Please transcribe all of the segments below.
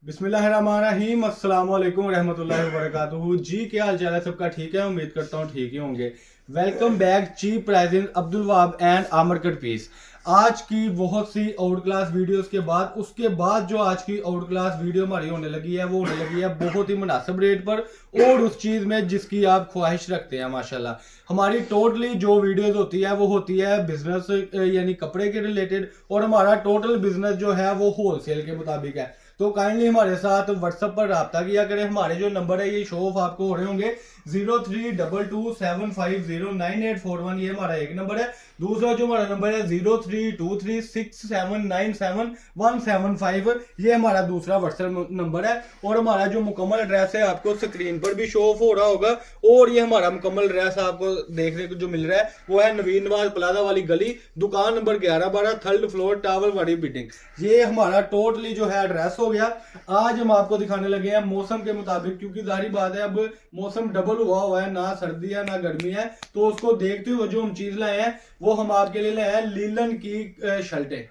बिस्मिल्लाहिर्रहमानिर्रहीम अस्सलाम वालेकुम रहमतुल्लाहि व बरकातुहू। जी क्या हाल चाल है सबका? ठीक है, उम्मीद करता हूँ ठीक ही होंगे। Welcome back cheap prices Abdul Wahab and Amar cut piece. आज की बहुत सी आउट क्लास वीडियोस के बाद उसके बाद जो आज की आउट क्लास वीडियो हमारी होने लगी है वो होने लगी है बहुत ही मुनासिब रेट पर और उस चीज़ में जिसकी आप ख्वाहिश रखते हैं। माशाल्लाह हमारी टोटली जो वीडियोस होती है वो होती है बिजनेस यानी कपड़े के रिलेटेड, और हमारा टोटल बिजनेस जो है वो होलसेल के मुताबिक है। तो काइंडली हमारे साथ व्हाट्सएप पर रब्ता किया करें। हमारे जो नंबर है ये शो ऑफ आपको हो रहे होंगे 0322750981, ये हमारा एक नंबर है। दूसरा जो हमारा नंबर है 032367975175, ये हमारा दूसरा व्हाट्सएप नंबर है। और हमारा जो मुकम्मल एड्रेस है आपको स्क्रीन पर भी शो ऑफ हो रहा होगा, और ये हमारा मुकम्मल एड्रेस आपको देखने को जो मिल रहा है वो है नवीन नवाज प्लाजा वाली गली, दुकान नंबर 1112, थर्ड फ्लोर, टावर वाली बिल्डिंग। ये हमारा टोटली जो है एड्रेस हो गया। आज हम आपको दिखाने लगे हैं मौसम के मुताबिक, क्योंकि जाहिर बात है अब मौसम डबल हुआ है, ना सर्दी है ना गर्मी है, तो उसको देखते हुए जो हम चीज लाए हैं वो हम आपके लिए लाए हैं लीलन की शर्टें।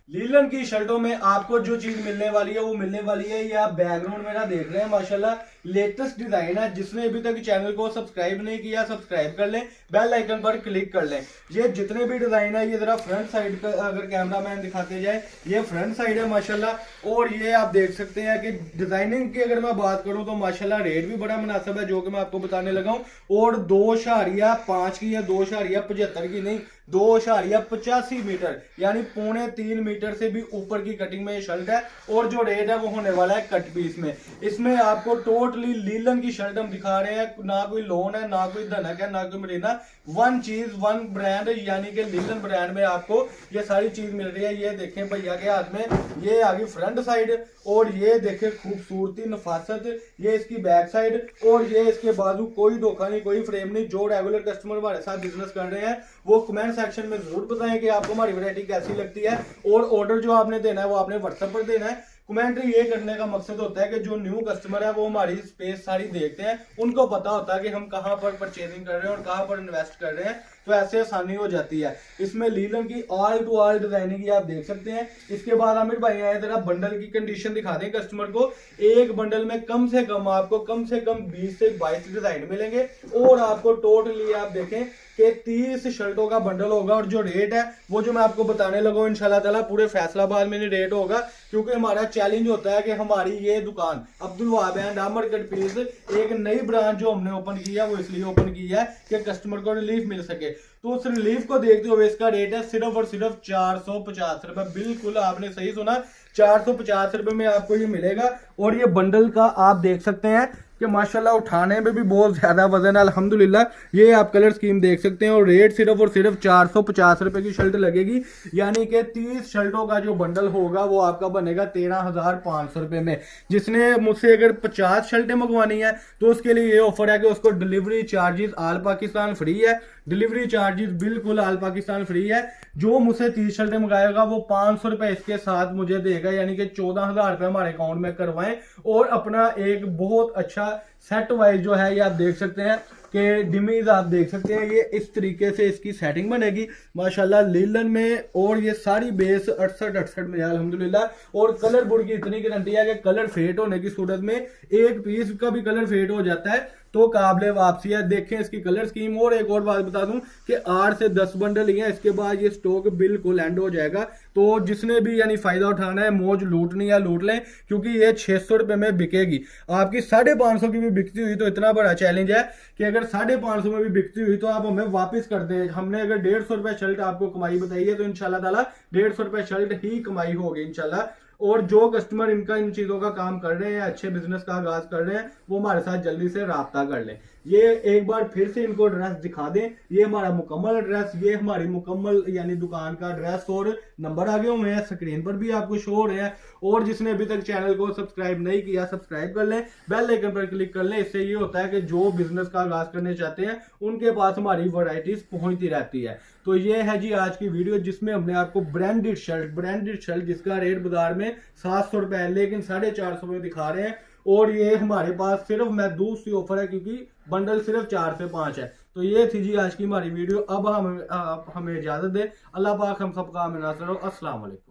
लीलन की शर्टों में आपको जो चीज मिलने वाली है वो मिलने वाली है, ये आप बैकग्राउंड मेरा देख रहे हैं माशाल्लाह लेटेस्ट डिजाइन है। जिसने अभी तक चैनल को सब्सक्राइब नहीं किया सब्सक्राइब कर लें, बेल आइकन पर क्लिक कर लें। ये जितने भी डिजाइन है ये जरा फ्रंट साइड का अगर कैमरा मैन दिखाते जाए, ये फ्रंट साइड है माशाल्लाह। और ये आप देख सकते हैं कि डिजाइनिंग की अगर मैं बात करूं तो माशाल्लाह रेट भी बड़ा मुनासिब है जो कि मैं आपको बताने लगा हूं। और 2.5 की है, 2.75 की नहीं, 2.85 मीटर यानी 2.25 मीटर से भी ऊपर की कटिंग में ये शर्ट है। और जो रेट है वो होने वाला है कट पीस में। इसमें आपको टोटली लीलन की शर्ट हम दिखा रहे हैं, ना कोई लोन है ना कोई धनक है ना कोई मरीना, वन चीज वन ब्रांड यानी कि लीलन ब्रांड में आपको ये सारी चीज मिल रही है। ये देखें भैया के हाथ में, ये आगे फ्रंट साइड, और ये देखें खूबसूरती नफासत, ये इसकी बैक साइड, और ये इसके बाजू। कोई धोखा नहीं, कोई फ्रेम नहीं। जो रेगुलर कस्टमर हमारे साथ बिजनेस कर रहे हैं वो कमेंट सेक्शन में जरूर बताएं कि आपको हमारी वैरायटी कैसी लगती है, और ऑर्डर जो आपने देना है वो आपने व्हाट्सएप पर देना है। कमेंट्री ये करने का मकसद होता है कि जो न्यू कस्टमर है वो हमारी स्पेस सारी देखते हैं, उनको पता होता है कि हम कहां पर परचेजिंग कर रहे हैं और कहां पर इन्वेस्ट कर रहे हैं, तो ऐसे आसानी हो जाती है। इसमें लीलन की ऑल टू ऑल डिजाइनिंग आप देख सकते हैं। इसके बाद आमिर भाई आए जरा बंडल की कंडीशन दिखा दें कस्टमर को। एक बंडल में कम से कम आपको कम से कम 20 से 22 डिजाइन मिलेंगे, और आपको टोटली आप देखें कि 30 शर्टों का बंडल होगा। और जो रेट है वो जो मैं आपको बताने लगा इंशाल्लाह ताला पूरे फैसलाबाद में रेट होगा, क्योंकि हमारा चैलेंज होता है कि हमारी ये दुकान Abdul Wahab and Amar cut piece एक नई ब्रांच जो हमने ओपन की है वो इसलिए ओपन की है कि कस्टमर को रिलीफ मिल सके। तो उस रिलीफ को देखते हुए इसका रेट है सिर्फ और सिर्फ 450 रुपए। बिल्कुल आपने सही सुना, 450 रुपए में आपको ये मिलेगा। और ये बंडल का आप देख सकते हैं कि माशाल्लाह उठाने में भी बहुत ज्यादा वजन है अल्हम्दुलिल्लाह। ये आप कलर स्कीम देख सकते हैं, और रेट सिर्फ और सिर्फ 450 रुपए की शर्ट लगेगी, यानी कि 30 शर्टों का जो बंडल होगा वो आपका बनेगा 13,500 रुपए में। जिसने मुझसे अगर 50 शर्टें मंगवानी है तो उसके लिए ये ऑफर है कि उसको delivery charges all Pakistan free है। डिलीवरी चार्जेस बिल्कुल ऑल पाकिस्तान फ्री है। जो मुझसे 30 शर्टें मंगाएगा वो 500 रुपए इसके साथ मुझे देगा, यानी कि 14,000 रुपए हमारे अकाउंट में करवाएं, और अपना एक बहुत अच्छा सेट वाइज जो है ये आप देख सकते हैं कि डिमीज आप देख सकते हैं। ये इस तरीके से इसकी सेटिंग बनेगी माशाल्लाह लीलन में, और ये सारी बेस 68 में है अल्हम्दुलिल्लाह। और कलर बोर्ड की इतनी गारंटी है कि कलर फेड होने की सूरत में एक पीस का भी कलर फेड हो जाता है तो काबिले वापसी है। देखें इसकी कलर स्कीम। और एक और बात बता दूं कि 8 से 10 बंडल ही है, इसके बाद ये स्टॉक बिल्कुल एंड हो जाएगा। तो जिसने भी यानी फायदा उठाना है, मौज लूटनी है लूट लें, क्योंकि ये 600 रुपए में बिकेगी। आपकी 550 की भी बिकती हुई तो इतना बड़ा चैलेंज है कि अगर 550 में भी बिकती हुई तो आप हमें वापस कर दें। हमने अगर 150 रुपए शर्ट आपको कमाई बताई है तो इंशाल्लाह ताला 150 रुपए शर्ट ही कमाई होगी इंशाल्लाह। और जो कस्टमर इनका इन चीजों का काम कर रहे हैं, अच्छे बिजनेस का आगाज कर रहे हैं, वो हमारे साथ जल्दी से राब्ता कर लें। ये एक बार फिर से इनको एड्रेस दिखा दें। ये हमारा मुकम्मल एड्रेस, ये हमारी मुकम्मल यानी दुकान का एड्रेस, और नंबर आगे हुए हैं स्क्रीन पर भी आपको शो हो रहे हैं। और जिसने अभी तक चैनल को सब्सक्राइब नहीं किया सब्सक्राइब कर लें, बेल आइकन पर क्लिक कर लें। इससे ये होता है कि जो बिजनेस का आगाज करने चाहते हैं उनके पास हमारी वैरायटीज पहुंचती रहती है। तो ये है जी आज की वीडियो, जिसमें हमने आपको ब्रांडेड शर्ट जिसका रेट बाजार में 700 रुपए है लेकिन 450 में दिखा रहे हैं। और ये हमारे पास सिर्फ महदूद सी ऑफर है, क्योंकि बंडल सिर्फ 4 से 5 है। तो ये थी जी आज की हमारी वीडियो। अब हमें इजाजत दे। अल्लाह पाक हम सबका आमीन। अस्सलाम वालेकुम।